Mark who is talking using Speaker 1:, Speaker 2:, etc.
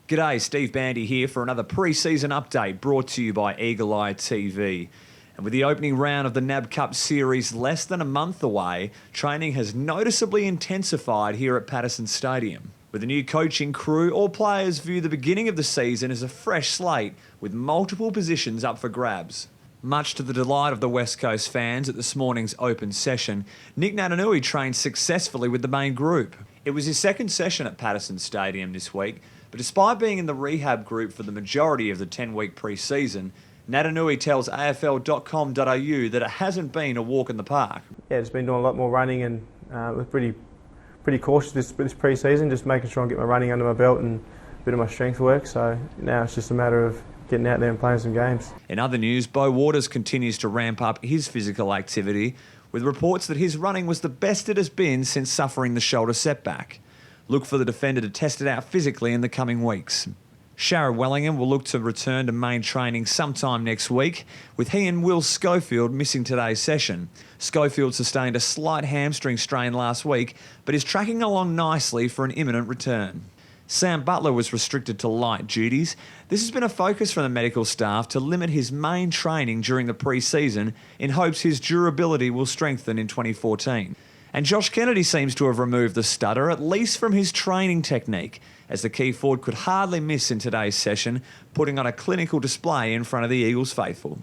Speaker 1: G'day, Steve Bandy here for another pre-season update brought to you by Eagle Eye TV. And with the opening round of the NAB Cup Series less than a month away, training has noticeably intensified here at Patersons Stadium. With a new coaching crew, all players view the beginning of the season as a fresh slate with multiple positions up for grabs. Much to the delight of the West Coast fans at this morning's open session, Nic Naitanui trained successfully with the main group. It was his second session at Patersons Stadium this week, but despite being in the rehab group for the majority of the 10-week pre-season, Naitanui tells AFL.com.au that it hasn't been a walk in the park.
Speaker 2: Yeah, just been doing a lot more running and we're pretty cautious this pre-season, just making sure I get my running under my belt and a bit of my strength work. So now it's just a matter of getting out there and playing some games.
Speaker 1: In other news, Beau Waters continues to ramp up his physical activity, with reports that his running was the best it has been since suffering the shoulder setback. Look for the defender to test it out physically in the coming weeks. Sharrod Wellingham will look to return to main training sometime next week, with he and Will Schofield missing today's session. Schofield sustained a slight hamstring strain last week, but is tracking along nicely for an imminent return. Sam Butler was restricted to light duties. This has been a focus from the medical staff to limit his main training during the pre-season in hopes his durability will strengthen in 2014. And Josh Kennedy seems to have removed the stutter, at least from his training technique, as the key forward could hardly miss in today's session, putting on a clinical display in front of the Eagles faithful.